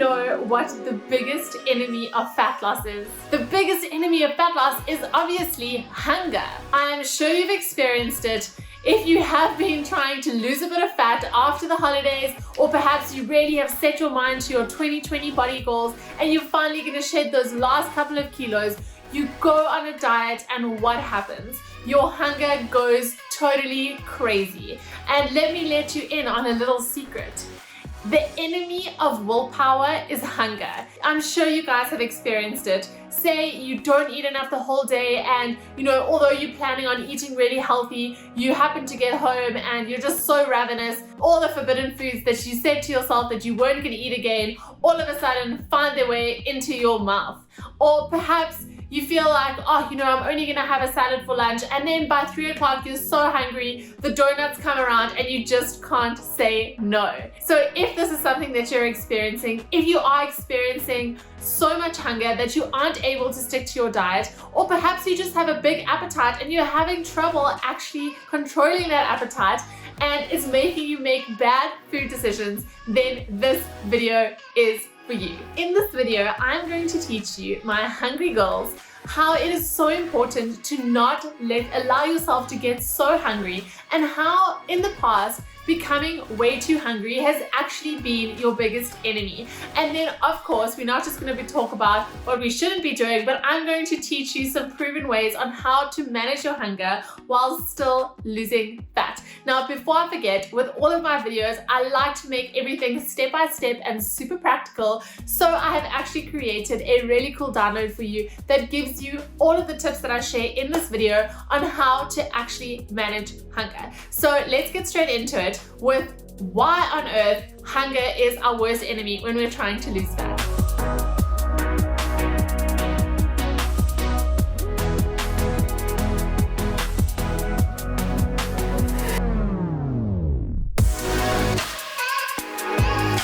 know what the biggest enemy of fat loss is? The biggest enemy of fat loss is obviously hunger. I'm sure you've experienced it. If you have been trying to lose a bit of fat after the holidays, or perhaps you really have set your mind to your 2020 body goals and you're finally going to shed those last couple of kilos, you go on a diet and what happens? Your hunger goes totally crazy. And let me let you in on a little secret. The enemy of willpower is hunger. I'm sure you guys have experienced it. Say you don't eat enough the whole day and, although you're planning on eating really healthy, you happen to get home and you're just so ravenous. All the forbidden foods that you said to yourself that you weren't going to eat again, all of a sudden find their way into your mouth. Or perhaps you feel like, I'm only gonna have a salad for lunch, and then by 3 o'clock you're so hungry, the donuts come around and you just can't say no. So if this is something that you're experiencing, if you are experiencing so much hunger that you aren't able to stick to your diet, or perhaps you just have a big appetite and you're having trouble actually controlling that appetite and it's making you make bad food decisions, then this video is for you. In this video, I'm going to teach you, my hungry girls, how it is so important to not allow yourself to get so hungry, and how in the past becoming way too hungry has actually been your biggest enemy. And then of course, we're not just going to talk about what we shouldn't be doing, but I'm going to teach you some proven ways on how to manage your hunger while still losing fat. Now, before I forget, with all of my videos, I like to make everything step by step and super practical. So I have actually created a really cool download for you that gives you all of the tips that I share in this video on how to actually manage hunger. So let's get straight into it with why on earth hunger is our worst enemy when we're trying to lose fat.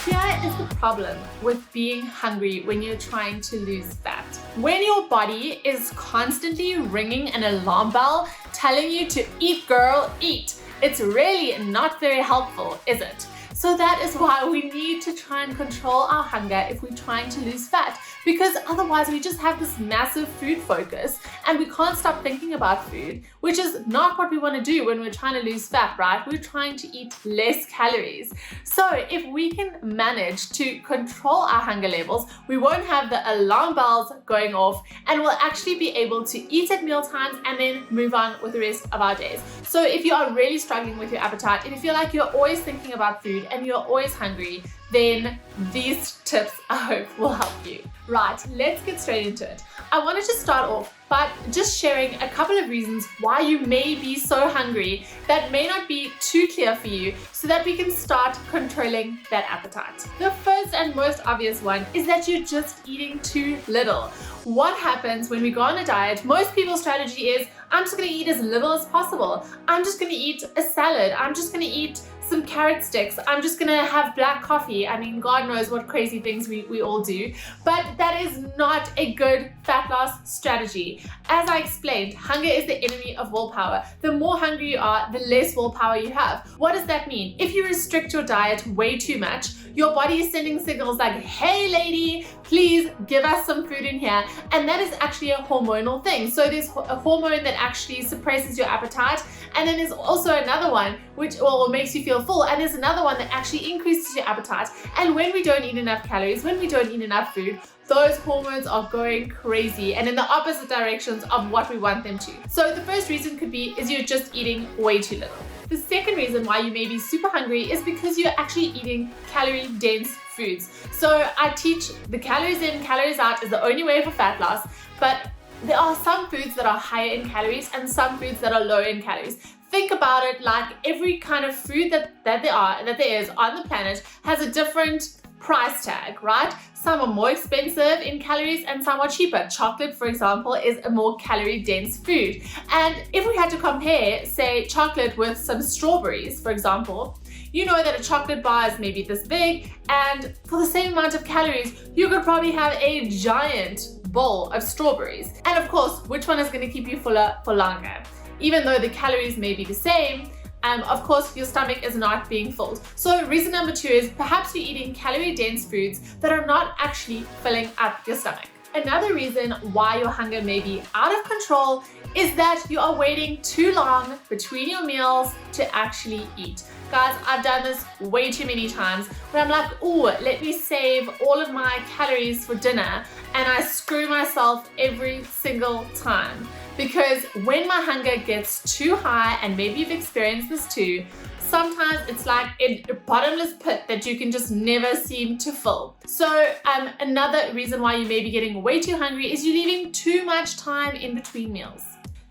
Here is the problem with being hungry when you're trying to lose fat. When your body is constantly ringing an alarm bell telling you to eat, girl, eat, it's really not very helpful, is it? So that is why we need to try and control our hunger if we're trying to lose fat, because otherwise we just have this massive food focus and we can't stop thinking about food, which is not what we want to do when we're trying to lose fat, right? We're trying to eat less calories. So if we can manage to control our hunger levels, we won't have the alarm bells going off and we'll actually be able to eat at meal times and then move on with the rest of our days. So if you are really struggling with your appetite, if you feel like you're always thinking about food and you're always hungry, then these tips I hope will help you. Right, let's get straight into it. I wanted to start off by just sharing a couple of reasons why you may be so hungry that may not be too clear for you, so that we can start controlling that appetite. The first and most obvious one is that you're just eating too little. What happens when we go on a diet? Most people's strategy is, I'm just going to eat as little as possible. I'm just going to eat a salad. I'm just going to eat some carrot sticks. I'm just gonna have black coffee. I mean, God knows what crazy things we all do, but that is not a good fat loss strategy. As I explained, hunger is the enemy of willpower. The more hungry you are, the less willpower you have. What does that mean? If you restrict your diet way too much, your body is sending signals like, hey lady, please give us some food in here. And that is actually a hormonal thing. So there's a hormone that actually suppresses your appetite. And then there's also another one which makes you feel full. And there's another one that actually increases your appetite. And when we don't eat enough calories, when we don't eat enough food, those hormones are going crazy and in the opposite directions of what we want them to. So the first reason could be is you're just eating way too little. The second reason why you may be super hungry is because you're actually eating calorie dense foods. So I teach the calories in, calories out is the only way for fat loss, but there are some foods that are higher in calories and some foods that are lower in calories. Think about it like every kind of food that there is on the planet has a different price tag, right? Some are more expensive in calories and some are cheaper. Chocolate, for example, is a more calorie dense food. And if we had to compare, say, chocolate with some strawberries, for example, you know that a chocolate bar is maybe this big, and for the same amount of calories, you could probably have a giant bowl of strawberries. And of course, which one is going to keep you fuller for longer? Even though the calories may be the same, of course your stomach is not being filled. So reason number 2 is perhaps you're eating calorie-dense foods that are not actually filling up your stomach. Another reason why your hunger may be out of control is that you are waiting too long between your meals to actually eat. Guys, I've done this way too many times where I'm like, oh, let me save all of my calories for dinner, and I screw myself every single time. Because when my hunger gets too high, and maybe you've experienced this too, sometimes it's like a bottomless pit that you can just never seem to fill. So another reason why you may be getting way too hungry is you're leaving too much time in between meals.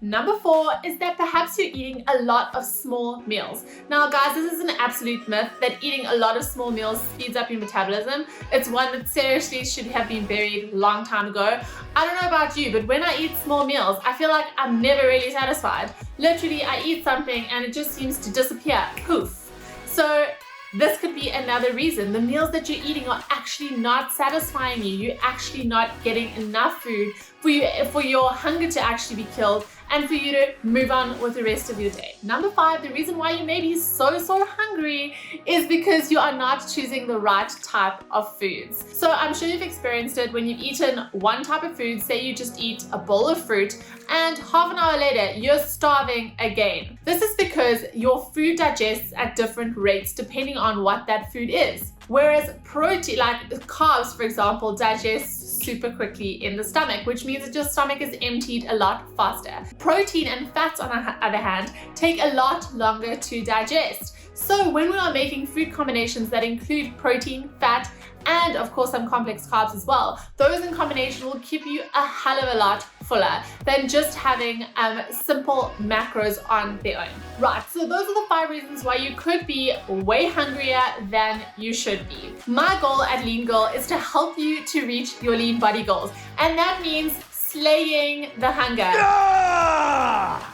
Number 4 is that perhaps you're eating a lot of small meals. Now guys, this is an absolute myth that eating a lot of small meals speeds up your metabolism. It's one that seriously should have been buried a long time ago. I don't know about you, but when I eat small meals, I feel like I'm never really satisfied. Literally, I eat something and it just seems to disappear, poof. So this could be another reason. The meals that you're eating are actually not satisfying you. You're actually not getting enough food for your hunger to actually be killed and for you to move on with the rest of your day. Number 5, the reason why you may be so hungry is because you are not choosing the right type of foods. So I'm sure you've experienced it when you've eaten one type of food, say you just eat a bowl of fruit, and half an hour later, you're starving again. This is because your food digests at different rates depending on what that food is. Whereas protein, like carbs, for example, digest super quickly in the stomach, which means that your stomach is emptied a lot faster. Protein and fats, on the other hand, take a lot longer to digest. So when we are making food combinations that include protein, fat, and of course some complex carbs as well, those in combination will keep you a hell of a lot fuller than just having simple macros on their own. Right, so those are the 5 reasons why you could be way hungrier than you should be. My goal at Lean Girl is to help you to reach your lean body goals, and that means slaying the hunger. Ah!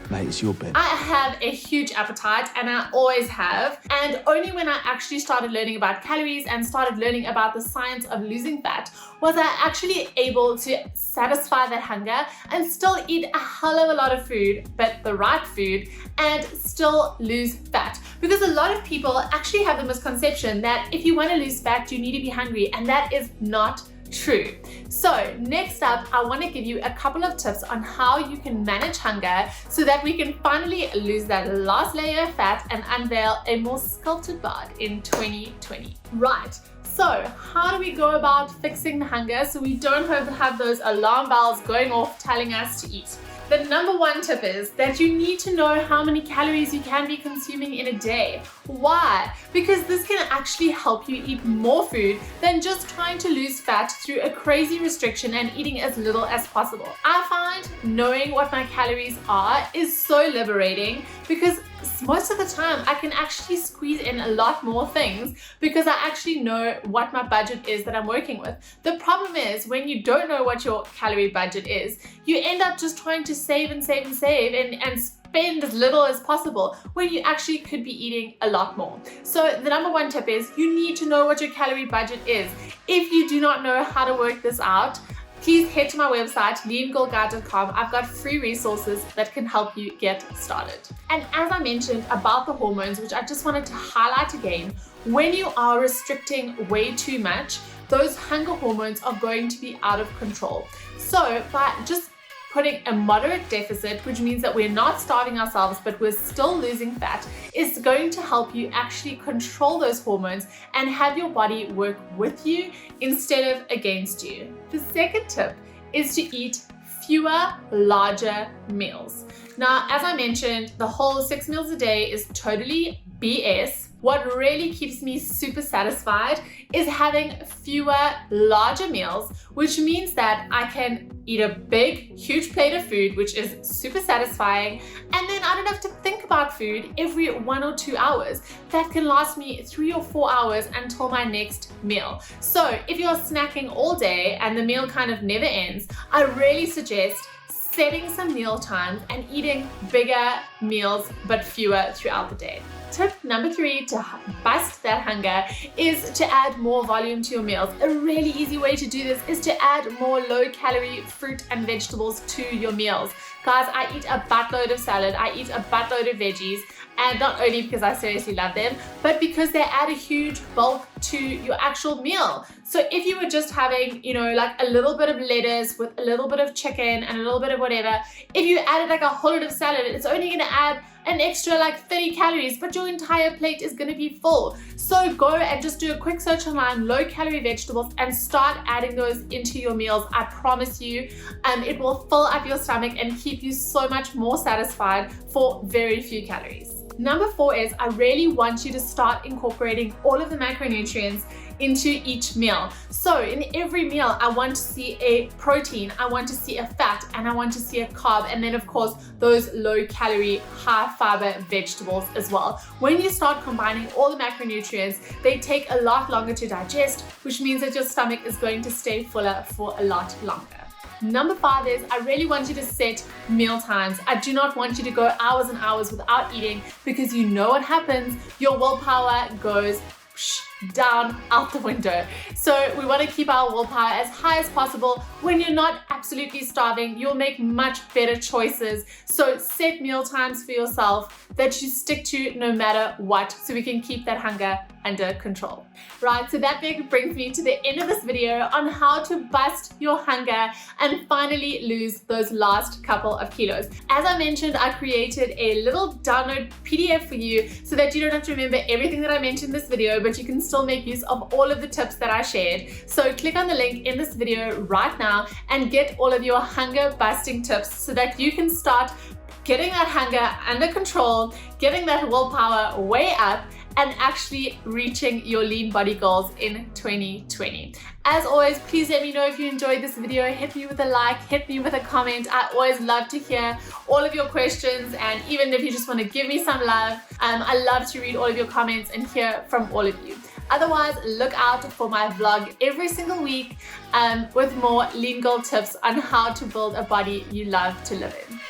Mate, it's your bed. I have a huge appetite, and I always have. And only when I actually started learning about calories and started learning about the science of losing fat was I actually able to satisfy that hunger and still eat a hell of a lot of food, but the right food, and still lose fat. Because a lot of people actually have the misconception that if you want to lose fat, you need to be hungry, and that is not true. So next up, I want to give you a couple of tips on how you can manage hunger so that we can finally lose that last layer of fat and unveil a more sculpted bod in 2020. Right, so how do we go about fixing the hunger so we don't have those alarm bells going off telling us to eat? The number 1 tip is that you need to know how many calories you can be consuming in a day. Why? Because this can actually help you eat more food than just trying to lose fat through a crazy restriction and eating as little as possible. I find knowing what my calories are is so liberating because most of the time I can actually squeeze in a lot more things because I actually know what my budget is that I'm working with. The problem is when you don't know what your calorie budget is, you end up just trying to save and spend as little as possible when you actually could be eating a lot more. So the number 1 tip is you need to know what your calorie budget is. If you do not know how to work this out, please head to my website, leangirlguide.com. I've got free resources that can help you get started. And as I mentioned about the hormones, which I just wanted to highlight again, when you are restricting way too much, those hunger hormones are going to be out of control. So by just putting a moderate deficit, which means that we're not starving ourselves, but we're still losing fat, is going to help you actually control those hormones and have your body work with you instead of against you. The second tip is to eat fewer, larger meals. Now, as I mentioned, the whole 6 meals a day is totally BS. What really keeps me super satisfied is having fewer, larger meals, which means that I can eat a big, huge plate of food, which is super satisfying, and then I don't have to think about food every 1 or 2 hours. That can last me 3 or 4 hours until my next meal. So if you're snacking all day and the meal kind of never ends, I really suggest setting some meal times and eating bigger meals but fewer throughout the day. Tip number 3 to bust that hunger is to add more volume to your meals. A really easy way to do this is to add more low-calorie fruit and vegetables to your meals. Guys, I eat a buttload of salad, I eat a buttload of veggies, and not only because I seriously love them, but because they add a huge bulk to your actual meal. So if you were just having, like a little bit of lettuce with a little bit of chicken and a little bit of whatever, if you added like a whole lot of salad, it's only going to add an extra like 30 calories, but your entire plate is going to be full. So go and just do a quick search online, low calorie vegetables, and start adding those into your meals. I promise you, it will fill up your stomach and keep you so much more satisfied for very few calories. Number 4 is I really want you to start incorporating all of the macronutrients into each meal. So in every meal, I want to see a protein, I want to see a fat, and I want to see a carb, and then of course those low calorie, high fiber vegetables as well. When you start combining all the macronutrients, they take a lot longer to digest, which means that your stomach is going to stay fuller for a lot longer. Number 5 is I really want you to set meal times. I do not want you to go hours and hours without eating, because you know what happens. Your willpower goes down out the window. So we want to keep our willpower as high as possible. When you're not absolutely starving, you'll make much better choices. So set meal times for yourself that you stick to no matter what, so we can keep that hunger under control. Right, so that brings me to the end of this video on how to bust your hunger and finally lose those last couple of kilos. As I mentioned, I created a little download PDF for you so that you don't have to remember everything that I mentioned in this video, but you can still make use of all of the tips that I shared. So click on the link in this video right now and get all of your hunger busting tips so that you can start getting that hunger under control, getting that willpower way up, and actually reaching your lean body goals in 2020. As always, please let me know if you enjoyed this video. Hit me with a like, hit me with a comment. I always love to hear all of your questions, and even if you just want to give me some love, I love to read all of your comments and hear from all of you. Otherwise, look out for my vlog every single week with more lean girl tips on how to build a body you love to live in.